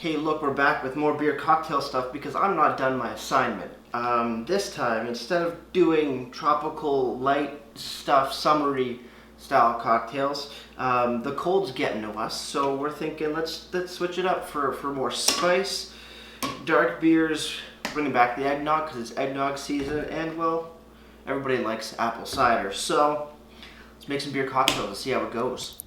Hey, look, we're back with more beer cocktail stuff because I'm not done my assignment. This time, instead of doing tropical light stuff, summery style cocktails, the cold's getting to us, so we're thinking let's switch it up for more spice, dark beers, bringing back the eggnog because it's eggnog season, and well, everybody likes apple cider. So let's make some beer cocktails and see how it goes.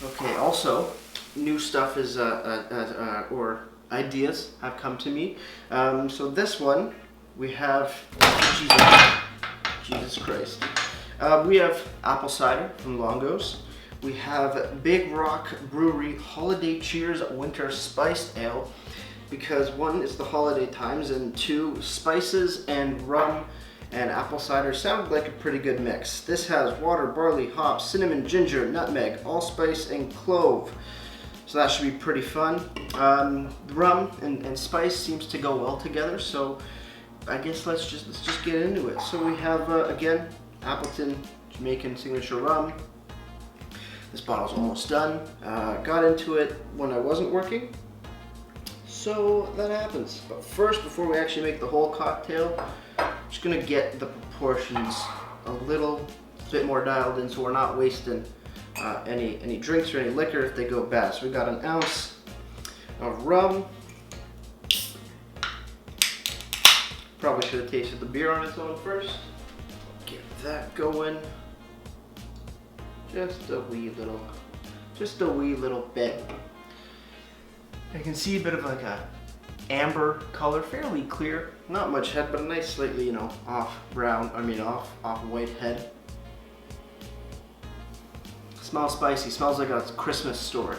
Okay, also, new stuff is, or ideas have come to me. So this one, we have, Jesus Christ. We have apple cider from Longos. We have Big Rock Brewery Holiday Cheers Winter Spiced Ale, because one, it's the holiday times, and two, spices and rum and apple cider sound like a pretty good mix. This has water, barley, hops, cinnamon, ginger, nutmeg, allspice, and clove. So that should be pretty fun. Rum and spice seems to go well together, so I guess let's just get into it. So we have again Appleton Jamaican Signature Rum. This bottle's almost done. Got into it when I wasn't working, so that happens. But first, before we actually make the whole cocktail, I'm just gonna get the proportions a little bit more dialed in so we're not wasting any drinks or any liquor if they go bad. So we got an ounce of rum. Probably should have tasted the beer on its own first. Get that going. Just a wee little bit. I can see a bit of like a amber color, fairly clear, not much head, but a nice slightly, off white head. Smells spicy, smells like a Christmas store.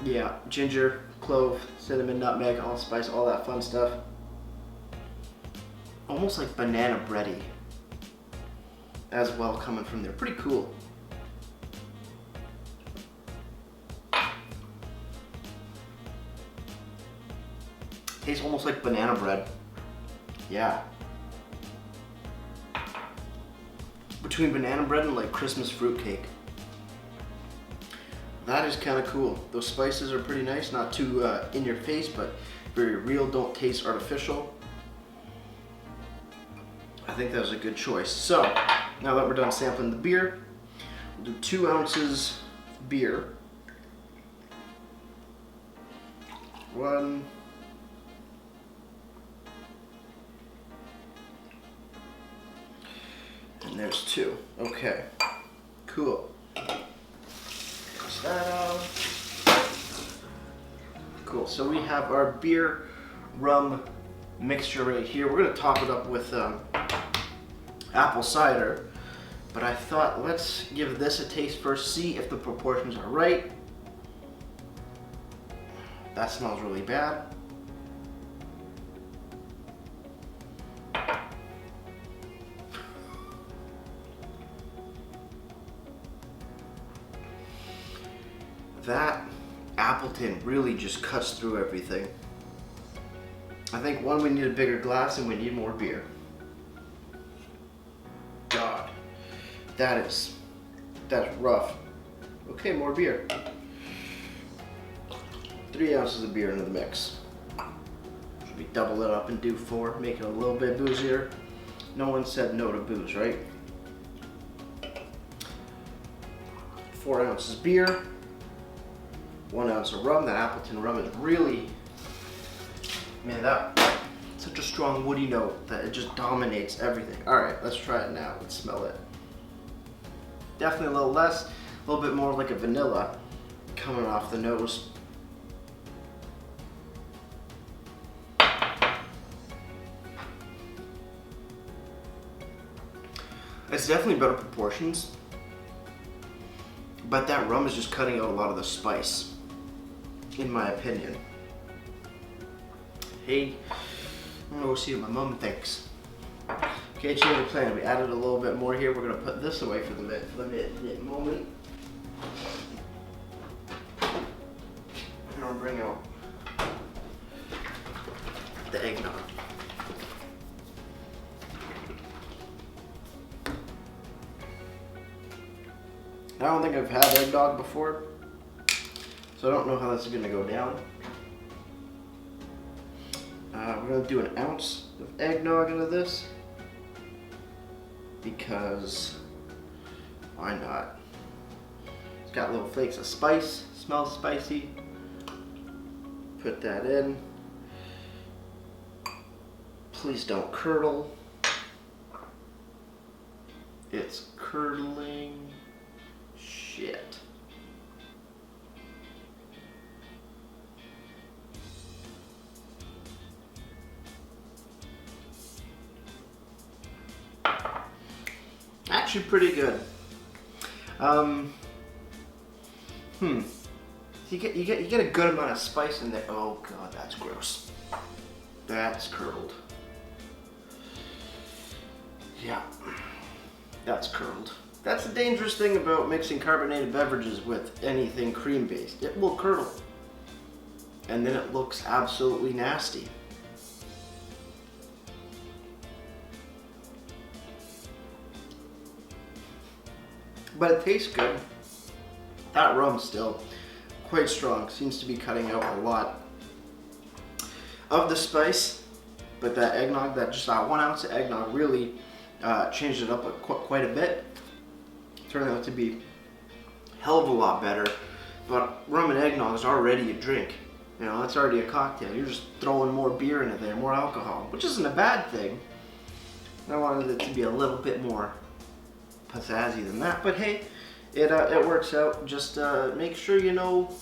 Yeah, ginger, clove, cinnamon, nutmeg, allspice, all that fun stuff. Almost like banana bready as well coming from there. Pretty cool. Tastes almost like banana bread. Yeah. Between banana bread and like Christmas fruitcake. That is kind of cool. Those spices are pretty nice, not too in your face, but very real, don't taste artificial. I think that was a good choice. So, now that we're done sampling the beer, we'll do 2 ounces beer. 1. And there's 2. Okay, cool. Push that out. Cool, so we have our beer rum mixture right here. We're gonna top it up with apple cider, but I thought let's give this a taste first, see if the proportions are right. That smells really bad. That Appleton really just cuts through everything. I think one, we need a bigger glass and we need more beer. God, that's rough. Okay, more beer. 3 ounces of beer into the mix. Should we double it up and do 4, make it a little bit boozier? No one said no to booze, right? 4 ounces beer. 1 ounce of rum. That Appleton rum is really, man, that's such a strong woody note that it just dominates everything. All right, let's try it now. Let's smell it. Definitely a little less, a little bit more like a vanilla coming off the nose. It's definitely better proportions, but that rum is just cutting out a lot of the spice, in my opinion. Hey, I'm gonna go see what my mom thinks. Okay, change of plan. We added a little bit more here. We're gonna put this away for the mid moment. And I'll bring out the eggnog. I don't think I've had eggnog before, so I don't know how this is gonna go down. We're gonna do an ounce of eggnog into this because why not? It's got little flakes of spice, smells spicy. Put that in. Please don't curdle. It's curdling shit. Actually pretty good. You get a good amount of spice in there. Oh god, that's gross. That's curdled. Yeah, that's curdled. That's the dangerous thing about mixing carbonated beverages with anything cream-based. It will curdle. And then it looks absolutely nasty. But it tastes good. That rum still quite strong. Seems to be cutting out a lot of the spice. But that eggnog, just that 1 ounce of eggnog really changed it up quite a bit. Turned out to be a hell of a lot better. But rum and eggnog is already a drink. You know, it's already a cocktail. You're just throwing more beer into there, more alcohol, which isn't a bad thing. I wanted it to be a little bit more pizzazzy than that, but hey, it works out. Just make sure you know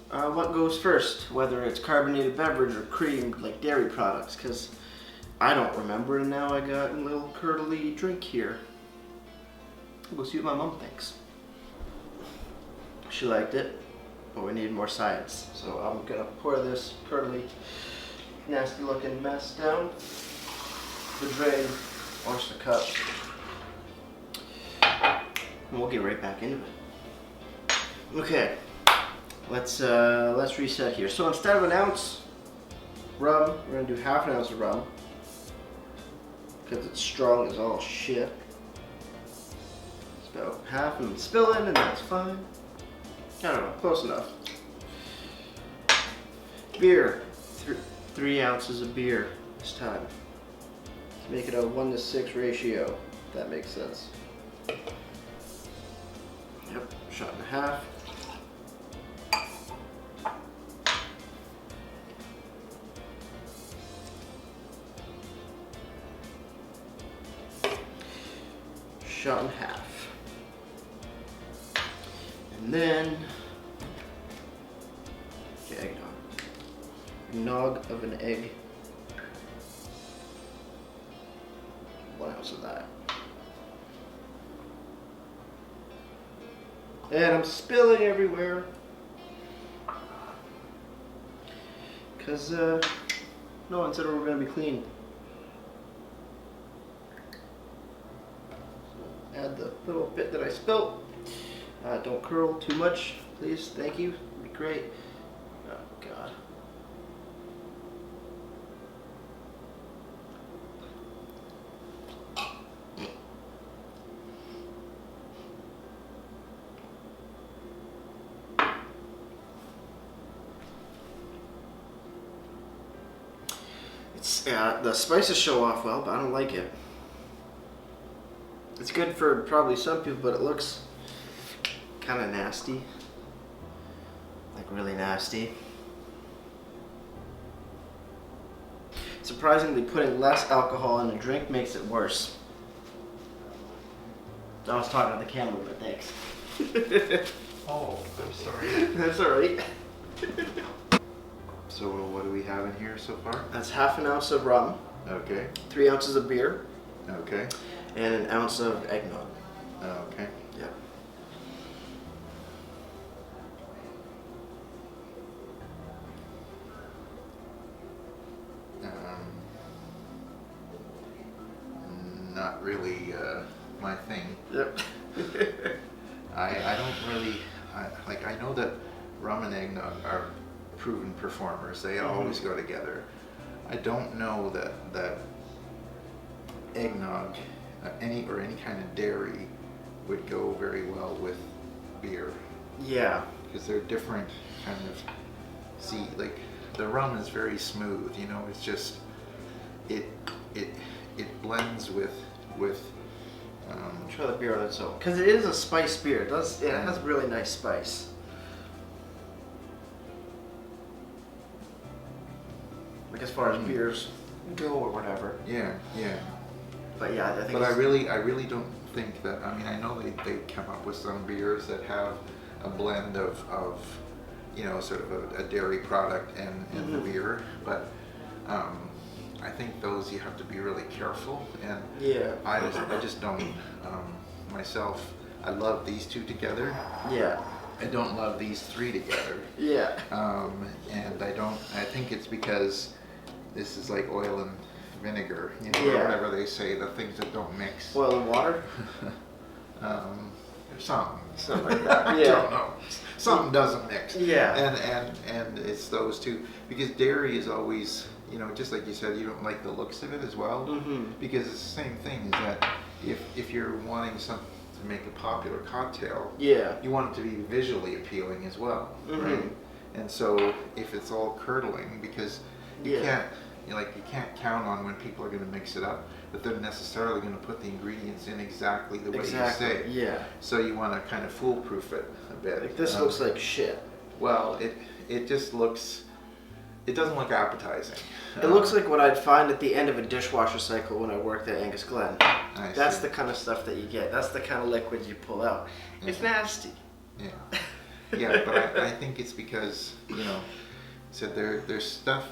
what goes first, whether it's carbonated beverage or cream, like dairy products, because I don't remember, and now I got a little curdly drink here. We'll see what my mom thinks. She liked it, but we need more sides, so I'm gonna pour this curdly, nasty looking mess down the drain, wash the cup, and we'll get right back into it. Okay, let's reset here. So instead of an ounce rum, we're gonna do half an ounce of rum because it's strong as all shit. It's about half and spill in, and that's fine. I don't know, close enough. Beer, 3 ounces of beer this time. Let's make it a 1:6 ratio, if that makes sense. Yep, shot and a half. Shot and a half. And then, eggnog. Nog of an egg. 1 ounce of that. And I'm spilling everywhere. Because no one said we were going to be clean. So add the little bit that I spilt. Don't curl too much, please. Thank you. It'd be great. Oh, God. It's, the spices show off well, but I don't like it. It's good for probably some people, but it looks kind of nasty. Like really nasty. Surprisingly, putting less alcohol in a drink makes it worse. I was talking to the camera, but thanks. Oh, I'm sorry. That's alright. So what do we have in here so far? That's half an ounce of rum, Okay. 3 ounces of beer, Okay. and an ounce of eggnog. Okay. Yeah. Not really my thing. Yep. I don't really, I know that rum and eggnog are proven performers. They always go together. I don't know that eggnog, any kind of dairy would go very well with beer Yeah. because they're different kind of. See, like the rum is very smooth. You know, it's just it blends with. Try the beer on its own, because it is a spice beer. It has really nice spice. Like as far as beers go or whatever. Yeah, yeah. But yeah, I think. But I really don't think that. I mean, I know they come up with some beers that have a blend of you know, sort of a dairy product and the beer, but I think those you have to be really careful. And Yeah. I just don't myself. I love these two together. Yeah. I don't love these three together. Yeah. And I think it's because this is like oil and vinegar, you know, or Yeah. whatever they say, the things that don't mix. Oil and water. Something like that. I Yeah. don't know. Something doesn't mix. Yeah. And it's those two, because dairy is always, you know, just like you said, you don't like the looks of it as well, because it's the same thing. Is that if you're wanting something to make a popular cocktail, Yeah. you want it to be visually appealing as well, right? And so if it's all curdling, because you Yeah. can't count on when people are going to mix it up that they're necessarily going to put the ingredients in exactly the way you say. Yeah. So you want to kind of foolproof it a bit. Like this looks like shit. Well, it just looks. It doesn't look appetizing. It looks like what I'd find at the end of a dishwasher cycle when I worked at Angus Glen. That's see. the kind of stuff that you get. That's the kind of liquid you pull out. It's nasty. Yeah. Yeah, but I think it's because, you know, so there's stuff.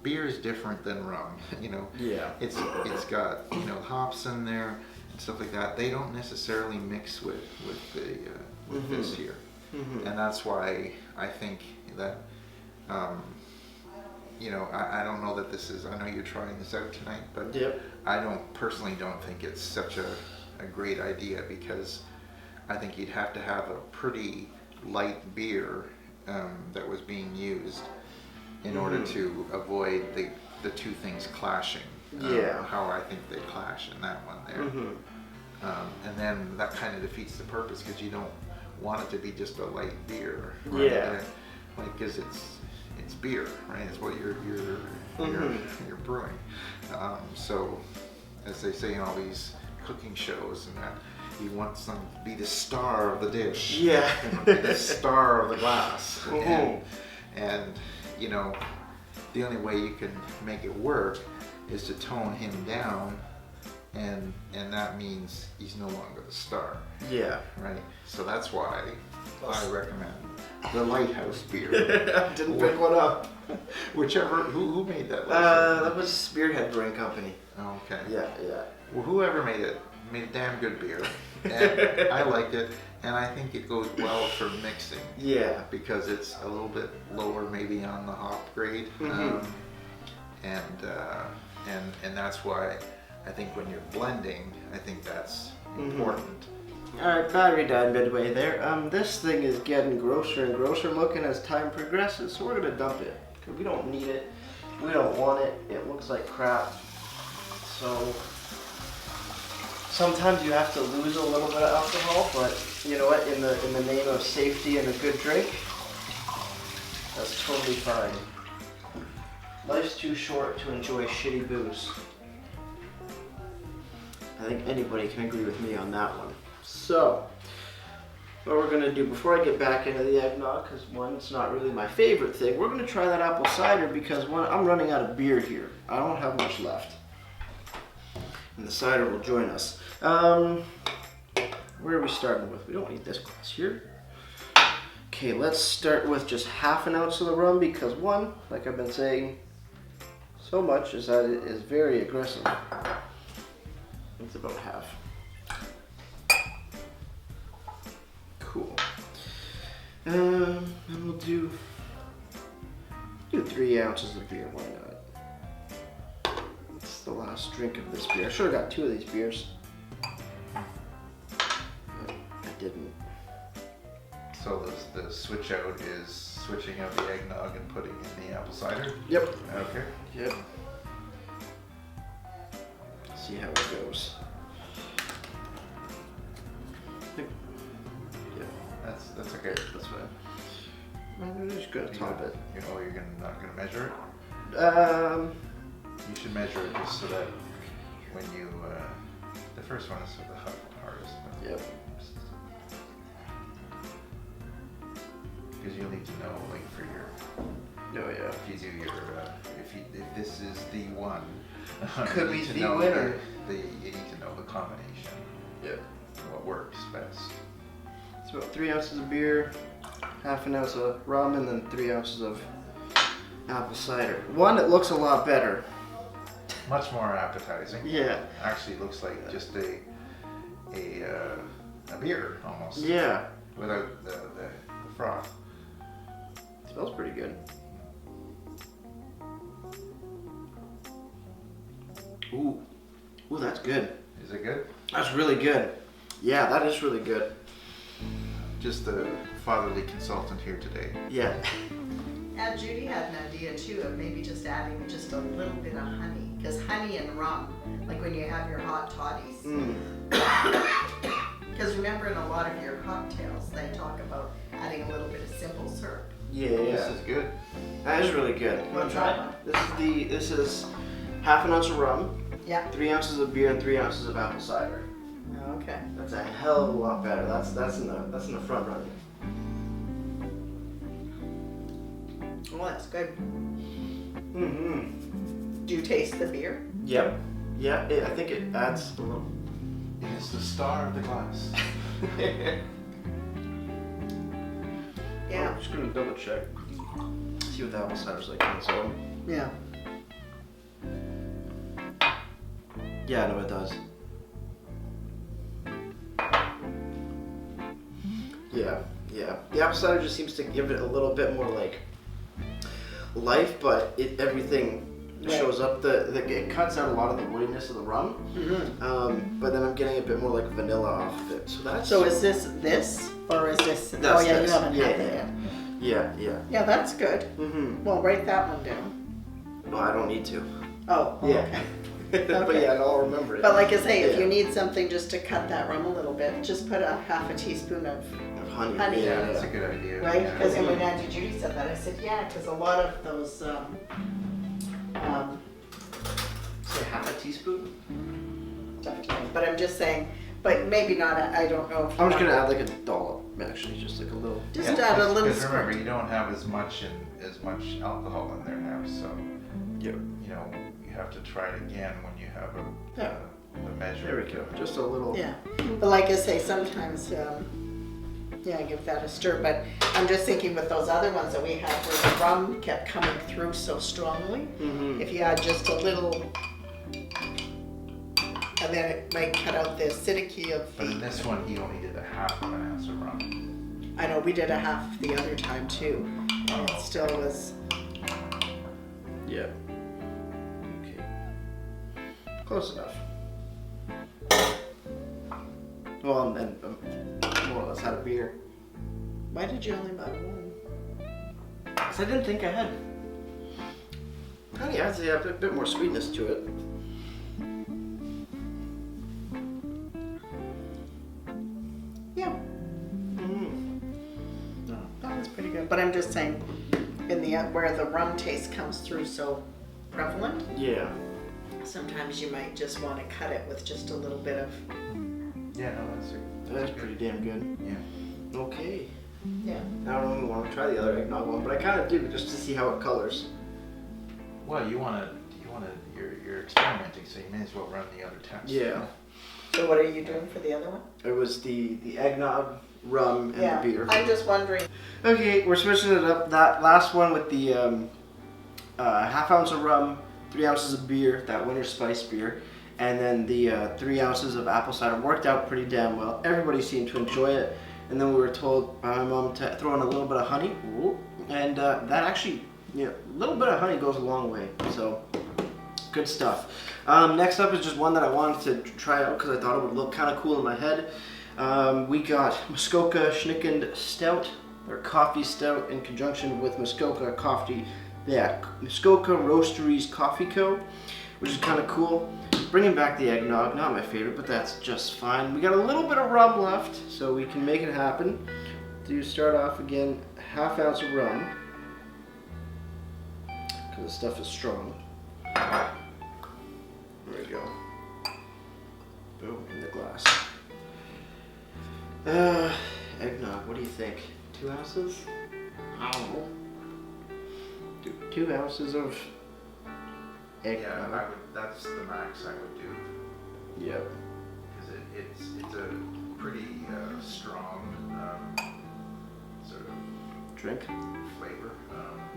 Beer is different than rum. You know. Yeah. It's got, you know, hops in there and stuff like that. They don't necessarily mix with this here, and that's why I think that. You know, I don't know that this is. I know you're trying this out tonight, but I personally don't think it's such a great idea, because I think you'd have to have a pretty light beer that was being used in order to avoid the two things clashing. How I think they clash in that one there. And then that kind of defeats the purpose, because you don't want it to be just a light beer. Right? Yeah. Like, because it's beer, right? It's what you're brewing. So, as they say in all these cooking shows, and that you want some to be the star of the dish, Yeah. the star of the glass, and you know, the only way you can make it work is to tone him down, and that means he's no longer the star. Yeah. Right. So that's why I recommend the Lighthouse beer. I didn't pick one up. Whichever, who made that? That was Spearhead Brewing Company. Oh, okay. Yeah. Well, whoever made it made a damn good beer, and I liked it, and I think it goes well for mixing. Yeah. Because it's a little bit lower, maybe on the hop grade, and that's why I think when you're blending, I think that's important. Alright, battery died midway there. This thing is getting grosser and grosser looking as time progresses, so we're gonna dump it. Because we don't need it. We don't want it. It looks like crap. So sometimes you have to lose a little bit of alcohol, but you know what, in the name of safety and a good drink, that's totally fine. Life's too short to enjoy shitty booze. I think anybody can agree with me on that one. So, what we're gonna do before I get back into the eggnog, because one, it's not really my favorite thing, we're gonna try that apple cider, because one, I'm running out of beer here. I don't have much left. And the cider will join us. Where are we starting with? We don't need this glass here. Okay, let's start with just half an ounce of the rum, because one, like I've been saying so much, is that it is very aggressive. It's about half. Cool. And we'll do 3 ounces of beer, why not? It's the last drink of this beer. I should have got 2 of these beers, but I didn't. So the switch out is switching out the eggnog and putting in the apple cider? Yep. Okay. Yep. See how it goes. That's okay. That's fine. I'm just gonna top it. You're not gonna measure it? You should measure it just so that when you, the first one is the hardest. Yep. Because you'll need to know, like, for your, Oh yeah. if you do your, if this is the one, Could you be need to the know winner. you need to know the combination, Yep. what works best. It's about 3 ounces of beer, half an ounce of rum, and then 3 ounces of apple cider. One that looks a lot better. Much more appetizing. Yeah. Actually looks like just a beer almost. Yeah. Without the froth. Smells pretty good. Ooh. Ooh, that's good. Is it good? That's really good. Yeah, that is really good. Just the fatherly consultant here today. Yeah. And Judy had an idea too of maybe just adding just a little bit of honey, because honey and rum, like when you have your hot toddies. Because remember, in a lot of your cocktails, they talk about adding a little bit of simple syrup. Yeah. This is good. That is really good. You wanna What's try that it? This is half an ounce of rum, Yeah. 3 ounces of beer, and 3 ounces of apple cider. Okay. That's a hell of a lot better. That's in the front running. Well, that's good. Mm-hmm. Do you taste the beer? Yep. Yeah. I think it adds a little. It is the star of the glass. Yeah. I'm just gonna double check. See what the apple cider's like on its own. Yeah. Yeah, no, it does. Yeah, yeah. The apple cider just seems to give it a little bit more like life, but everything Right. shows up. It cuts out a lot of the woodiness of the rum, but then I'm getting a bit more like vanilla off of it. So that's. So is this or is this? That's oh yeah, this. you haven't Yeah, had that yeah. yet. Yeah, yeah. Yeah, that's good. Mm-hmm. Well, write that one down. No, I don't need to. Oh. Yeah. Okay. But yeah, I'll remember it. But like I say, if you Yeah. need something just to cut that rum a little bit, just put a half a teaspoon of, Honey. honey. Yeah, that's a good idea. right? Yeah. Because when Auntie Judy said that, I said, yeah, because a lot of those, Say half a teaspoon. but I'm just saying, but maybe not, I don't know. If I'm just you gonna want- add like a dollop, actually, just like a little. Just add a little Because remember, squirt. you don't have as much alcohol in there now, so Yep. you have to try it again when you have Yeah. the measure. There we go. Just a little. Yeah, but like I say, sometimes, yeah, give that a stir, but I'm just thinking with those other ones that we had where the rum kept coming through so strongly, Mm-hmm. if you add just a little, and then it might cut out the acidity of But in the, this one, he only did a half of an ounce of rum. I know, we did a half the other time too, and it still was, Yeah. Okay. Close enough. Well, and more or less had a beer. why did you only buy one? Cause I didn't think I had. Honey adds a bit more sweetness to it. Yeah, Mm-hmm. that was pretty good, but I'm just saying, in the, where the rum taste comes through so prevalent, Yeah. sometimes you might just want to cut it with just a little bit of, Yeah, no, That's pretty damn good. Yeah. Okay. yeah. I don't even want to try the other eggnog one, but I kind of do just to see how it colors. Well, you're experimenting, so you may as well run the other test. Yeah. So what are you doing for the other one? It was the eggnog, rum, and the beer. I'm just wondering. Okay, we're switching it up. That last one with the half ounce of rum, 3 ounces of beer, that winter spice beer, and then the 3 ounces of apple cider worked out pretty damn well. Everybody seemed to enjoy it. And then we were told by my mom to throw in a little bit of honey. Ooh. And that actually, a little bit of honey goes a long way. So, good stuff. Next up is just one that I wanted to try out because I thought it would look kind of cool in my head. We got Muskoka Schnickened Stout, or Coffee Stout, in conjunction with Muskoka Coffee. Yeah, Muskoka Roasteries Coffee Co., which is kind of cool. Bringing back the eggnog, not my favorite, but that's just fine. We got a little bit of rum left, so we can make it happen. do start off again, 1/2 ounce of rum. Because the stuff is strong. There we go. Boom, in the glass. Eggnog, what do you think? 2 ounces? I don't know. 2 ounces of eggnog. Yeah, that's the max I would do. Yep. Because it's a pretty strong sort of Drink. flavor.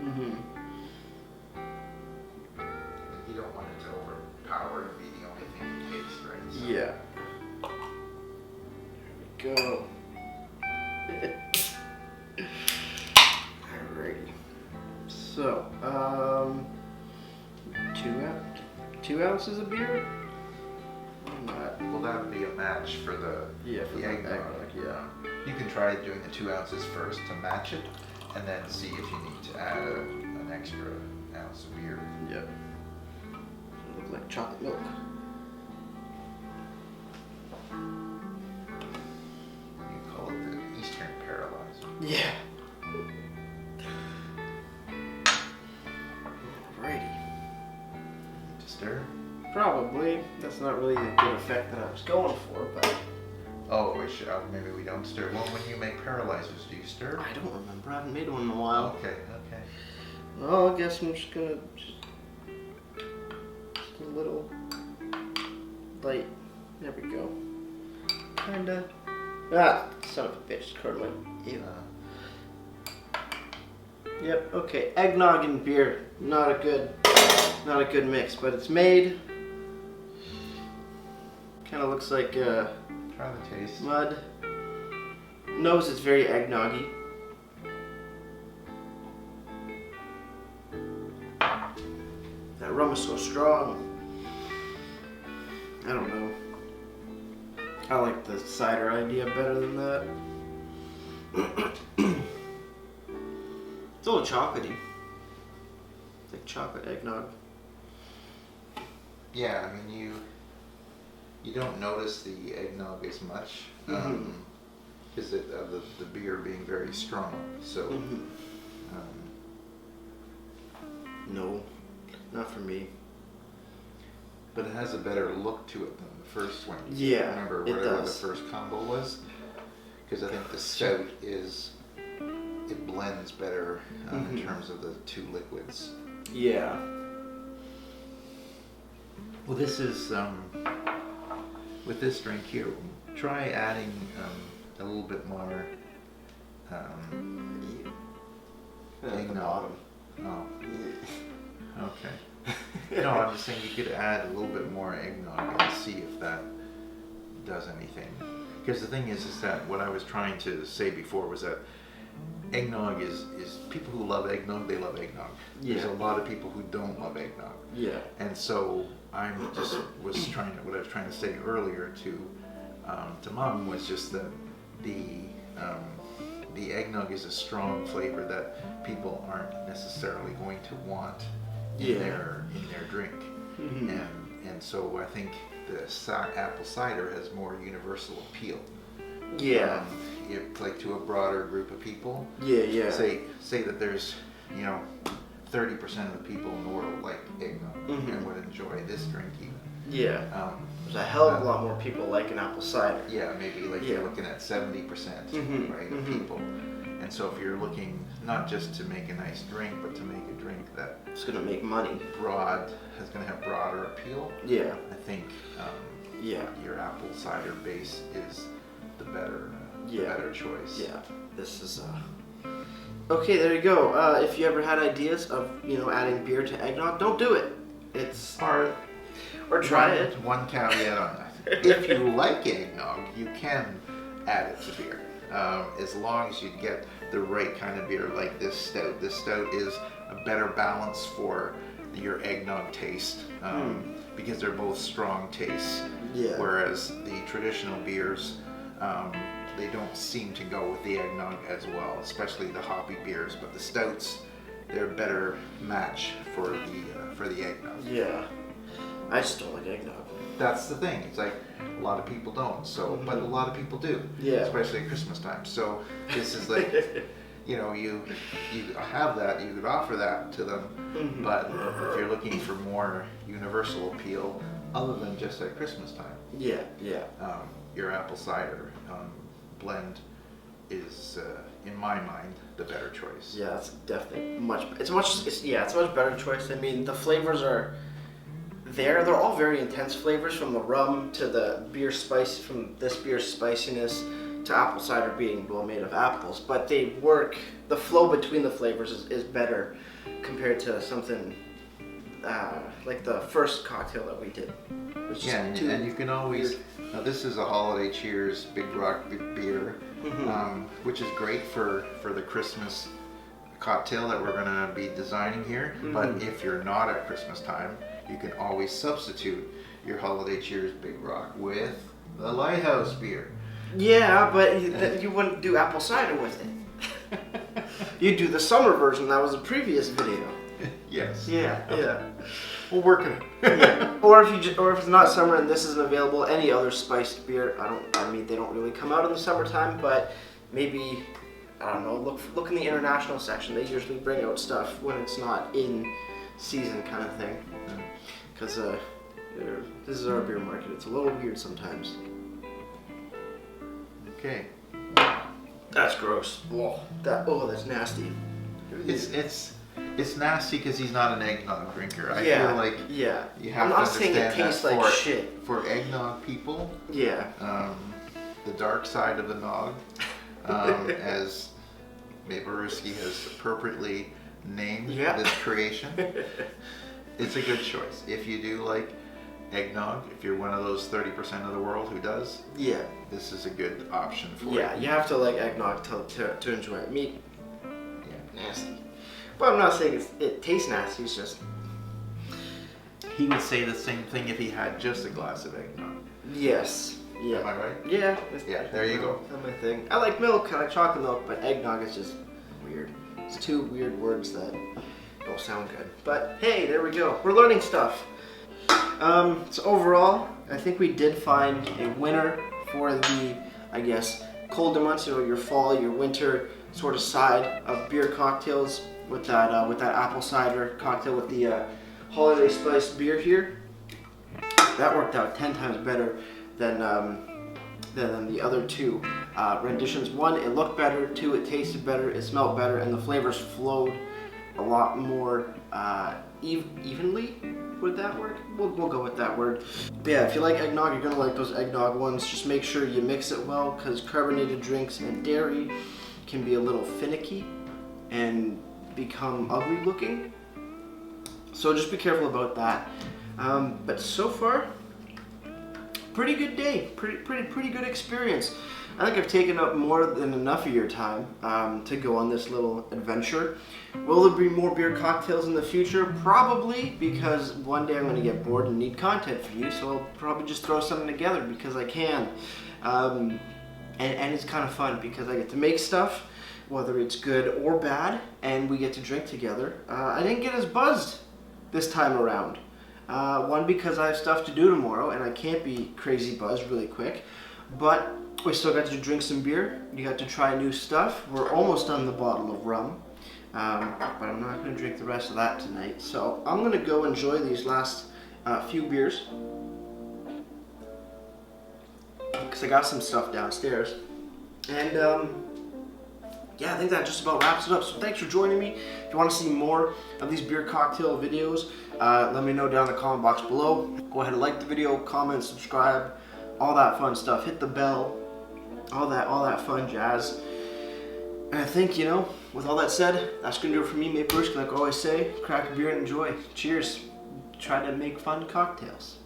Mm-hmm. You don't want it to overpower and be the only thing you taste, right? So Yeah. There we go. Alrighty. So, 2 ounces of beer? Why not? well, that would be a match for the For the eggnog, yeah. You can try doing the 2 ounces first to match it, and then see if you need to add an extra ounce of beer. Yep. Look like chocolate milk. You call it the Eastern Paralyzer. Yeah. Alrighty. To stir. Probably. That's not really the good effect that I was going for, but Oh, maybe we don't stir. Well, when you make paralyzers, do you stir? I don't remember. I haven't made one in a while. Okay. Well, I guess I'm just gonna just a little light. There we go. Kinda. Ah, son of a bitch, curdling. Ew. Yep. Okay. Eggnog and beer. Not a good mix, but it's made. Kind of looks like Try the taste. mud. Nose is very eggnoggy. That rum is so strong. I don't know. I like the cider idea better than that. It's a little chocolatey. It's like chocolate eggnog. Yeah, I mean you don't notice the eggnog as much because of the beer being very strong. So No, not for me. but it has a better look to it than the first one. Yeah, Remember it whatever does. the first combo was? Because I think the stout it blends better in terms of the two liquids. Yeah. Well, this is with this drink here. Try adding a little bit more At the eggnog. bottom. Oh, okay. No, I'm just saying you could add a little bit more eggnog and see if that does anything. Because the thing is that what I was trying to say before was that eggnog is people who love eggnog, they love eggnog. There's a lot of people who don't love eggnog. Yeah. And so what I was trying to say earlier to Mom was just that the eggnog is a strong flavor that people aren't necessarily going to want in their drink. And so I think the apple cider has more universal appeal. Yeah. Like to a broader group of people. Yeah. Say that there's 30% of the people in the world like eggnog and would enjoy this drink even. Yeah. There's a hell of a lot more people like an apple cider. Yeah, maybe you're looking at 70%, right, of people. And so if you're looking not just to make a nice drink, but to make a drink that It's gonna make money. is going to have broader appeal, Yeah. I think your apple cider base is the better choice. Yeah. This is Okay, there you go. If you ever had ideas of adding beer to eggnog, don't do it. It's or try it. One caveat on that. If you like eggnog, you can add it to beer. As long as you get the right kind of beer, like this stout. This stout is a better balance for your eggnog taste because they're both strong tastes. Yeah. Whereas the traditional beers, they don't seem to go with the eggnog as well, especially the hoppy beers. But the stouts, they're a better match for the eggnog. Yeah. I just don't like eggnog. that's the thing. It's like a lot of people don't. So, but a lot of people do. Yeah. Especially at Christmas time. So this is like, you know, you have that, you could offer that to them. But if you're looking for more universal appeal, other than just at Christmas time, Yeah, yeah. your apple cider blend is, in my mind, the better choice. Yeah, it's definitely it's a much better choice. I mean, the flavors are there. They're all very intense flavors, from the rum to the beer spice, from this beer's spiciness to apple cider being well made of apples. But they work. The flow between the flavors is better compared to something like the first cocktail that we did. Yeah, and you can always. Now this is a holiday cheers Big Rock beer, which is great for the Christmas cocktail that we're going to be designing here. But if you're not at Christmas time, you can always substitute your holiday cheers Big Rock with the Lighthouse beer. Yeah, but you wouldn't do apple cider with it. You'd do the summer version. That was a previous video. Yes. Yeah, yeah. We'll work on it. Yeah. Or if it's not summer and this isn't available, any other spiced beer. I mean, they don't really come out in the summertime, but maybe, I don't know. Look in the international section. They usually bring out stuff when it's not in season, kind of thing. Because this is our beer market. It's a little weird sometimes. Okay. That's gross. That's nasty. It's nasty because he's not an eggnog drinker. I feel like you have I'm to not saying it understand tastes that like shit. for eggnog people. Yeah. The dark side of the nog, as Mablersky has appropriately named this creation. It's a good choice. If you do like eggnog, if you're one of those 30% of the world who does, this is a good option for you. Yeah, you have to like eggnog to enjoy it. Me, nasty. But I'm not saying it tastes nasty, it's just... He would say the same thing if he had just a glass of eggnog. Yes. Yeah. Am I right? Yeah. Yeah, there you go. That's my thing. I like milk, I like chocolate milk, but eggnog is just weird. It's two weird words that don't sound good. But hey, there we go. We're learning stuff. So overall, I think we did find a winner for the, I guess, colder months, your fall, your winter sort of side of beer cocktails with that apple cider cocktail with the holiday spiced beer here. That worked out 10 times better than the other two renditions. One, it looked better. Two, it tasted better. It smelled better, and the flavors flowed a lot more evenly. Would that work? We'll go with that word. But yeah, if you like eggnog, you're gonna like those eggnog ones. Just make sure you mix it well, because carbonated drinks and dairy can be a little finicky and become ugly looking. So just be careful about that. But so far, pretty good day. Pretty good experience. I think I've taken up more than enough of your time to go on this little adventure. Will there be more beer cocktails in the future? Probably, because one day I'm going to get bored and need content for you, so I'll probably just throw something together because I can. And it's kind of fun because I get to make stuff, whether it's good or bad, and we get to drink together. I didn't get as buzzed this time around. One, because I have stuff to do tomorrow and I can't be crazy buzzed really quick, but we still got to drink some beer. You got to try new stuff. We're almost done the bottle of rum, but I'm not going to drink the rest of that tonight. So I'm going to go enjoy these last few beers, because I got some stuff downstairs. And yeah, I think that just about wraps it up. So thanks for joining me. If you want to see more of these beer cocktail videos, let me know down in the comment box below. Go ahead and like the video, comment, subscribe, all that fun stuff. Hit the bell, all that fun jazz. And I think, with all that said, that's going to do it for me, Mablersky. Like I always say, crack a beer and enjoy. Cheers. Try to make fun cocktails.